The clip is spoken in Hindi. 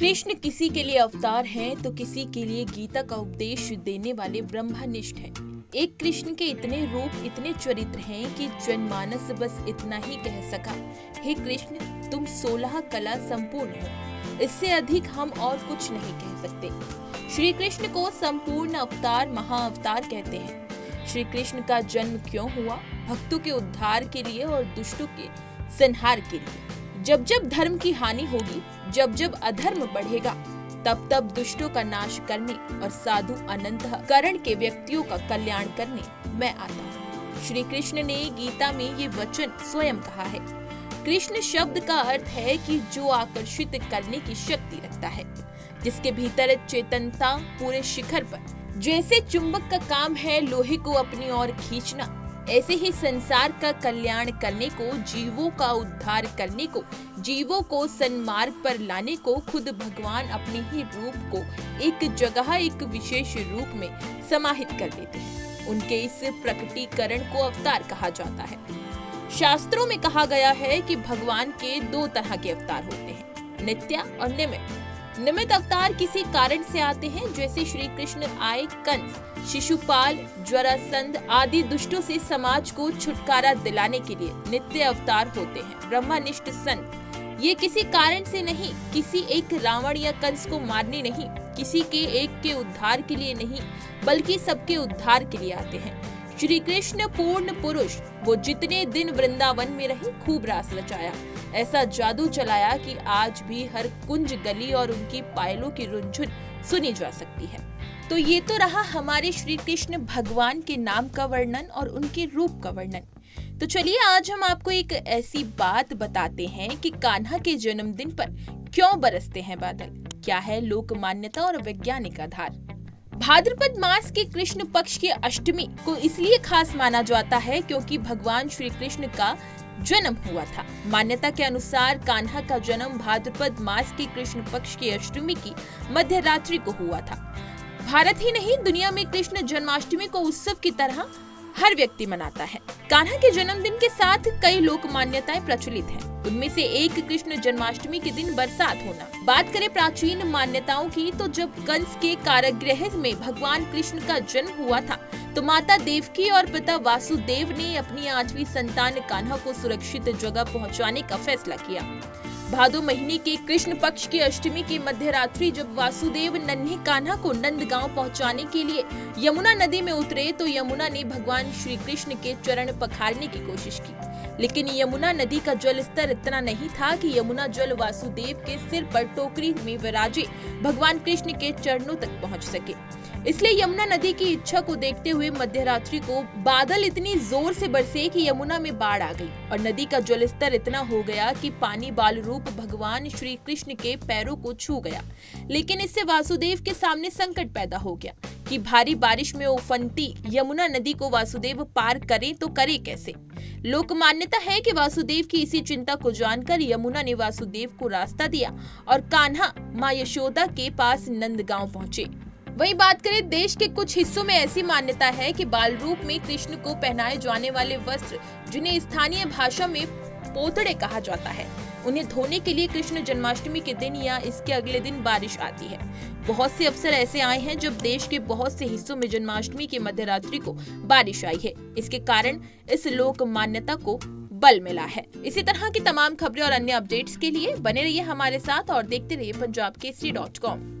कृष्ण किसी के लिए अवतार हैं तो किसी के लिए गीता का उपदेश देने वाले ब्रह्मनिष्ठ हैं। एक कृष्ण के इतने रूप, इतने चरित्र हैं कि जनमानस बस इतना ही कह सका, हे कृष्ण तुम 16 कला संपूर्ण हो। इससे अधिक हम और कुछ नहीं कह सकते। श्री कृष्ण को संपूर्ण अवतार, महाअवतार कहते हैं। श्री कृष्ण का जन्म क्यों हुआ? भक्तों के उद्धार के लिए और दुष्टों के संहार के लिए। जब जब धर्म की हानि होगी, जब जब अधर्म बढ़ेगा, तब तब दुष्टों का नाश करने और साधु अनंतकरण के व्यक्तियों का कल्याण करने मैं आता हूँ। श्री कृष्ण ने गीता में ये वचन स्वयं कहा है। कृष्ण शब्द का अर्थ है कि जो आकर्षित करने की शक्ति रखता है, जिसके भीतर चेतनता पूरे शिखर पर। जैसे चुंबक का काम है लोहे को अपनी ओर खींचना, ऐसे ही संसार का कल्याण करने को, जीवों का उद्धार करने को, जीवों को सन्मार्ग पर लाने को खुद भगवान अपने ही रूप को एक जगह, एक विशेष रूप में समाहित कर लेते हैं। उनके इस प्रकटीकरण को अवतार कहा जाता है। शास्त्रों में कहा गया है कि भगवान के 2 तरह के अवतार होते हैं, नित्य और निमित्त। निमित्त अवतार किसी कारण से आते हैं, जैसे श्री कृष्ण आए कंस, शिशुपाल, जरासंध आदि दुष्टों से समाज को छुटकारा दिलाने के लिए नित्य अवतार होते हैं। ब्रह्मनिष्ठ संत ये किसी कारण से नहीं, किसी एक रावण या कंस को मारने नहीं, किसी के एक के उद्धार के लिए नहीं, बल्कि सबके उद्धार के लिए आते हैं। श्री कृष्ण पूर्ण पुरुष, वो जितने दिन वृंदावन में रहे खूब रास रचाया, ऐसा जादू चलाया कि आज भी हर कुंज गली और उनकी पायलों की रुंझुन सुनी जा सकती है। तो ये तो रहा हमारे श्री कृष्ण भगवान के नाम का वर्णन और उनके रूप का वर्णन। तो चलिए आज हम आपको एक ऐसी बात बताते हैं कि कान्हा के जन्मदिन पर क्यों बरसते हैं बादल, क्या है लोक मान्यता और वैज्ञानिक आधार। भाद्रपद मास के कृष्ण पक्ष की अष्टमी को इसलिए खास माना जाता है क्योंकि भगवान श्री कृष्ण का जन्म हुआ था। मान्यता के अनुसार कान्हा का जन्म भाद्रपद मास की कृष्ण पक्ष की अष्टमी की मध्य रात्रि को हुआ था। भारत ही नहीं, दुनिया में कृष्ण जन्माष्टमी को उत्सव की तरह हर व्यक्ति मनाता है। कान्हा के जन्मदिन के साथ कई लोक मान्यताएं प्रचलित हैं। उनमें से एक कृष्ण जन्माष्टमी के दिन बरसात होना। बात करें प्राचीन मान्यताओं की, तो जब कंस के कारागृह में भगवान कृष्ण का जन्म हुआ था, तो माता देवकी और पिता वासुदेव ने अपनी 8वीं संतान कान्हा को सुरक्षित जगह पहुंचाने का फैसला किया। भादो महीने के कृष्ण पक्ष की अष्टमी की मध्य रात्रि जब वासुदेव नन्हे कान्हा को नंदगांव पहुंचाने के लिए यमुना नदी में उतरे, तो यमुना ने भगवान श्री कृष्ण के चरण पखारने की कोशिश की, लेकिन यमुना नदी का जल स्तर इतना नहीं था कि यमुना जल वासुदेव के सिर पर टोकरी में विराजे भगवान कृष्ण के चरणों तक पहुंच सके। इसलिए यमुना नदी की इच्छा को देखते हुए मध्य रात्रि को बादल इतनी जोर से बरसे कि यमुना में बाढ़ आ गई और नदी का जल स्तर इतना हो गया कि पानी बाल रूप भगवान श्री कृष्ण के पैरों को छू गया। लेकिन इससे वासुदेव के सामने संकट पैदा हो गया कि भारी बारिश में उफनती यमुना नदी को वासुदेव पार करें तो करे कैसे। लोक मान्यता है कि वासुदेव की इसी चिंता को जानकर यमुना ने वासुदेव को रास्ता दिया और कान्हा माँ यशोदा के पास नंदगांव पहुंचे। वहीं बात करें देश के कुछ हिस्सों में ऐसी मान्यता है कि बाल रूप में कृष्ण को पहनाए जाने वाले वस्त्र, जिन्हें स्थानीय भाषा में पोतड़े कहा जाता है, उन्हें धोने के लिए कृष्ण जन्माष्टमी के दिन या इसके अगले दिन बारिश आती है। बहुत से अवसर ऐसे आए हैं जब देश के बहुत से हिस्सों में जन्माष्टमी की मध्य रात्रि को बारिश आई है। इसके कारण इस लोक मान्यता को बल मिला है। इसी तरह की तमाम खबरें और अन्य अपडेट्स के लिए बने रहिए हमारे साथ और देखते रहिए punjabkesari.com।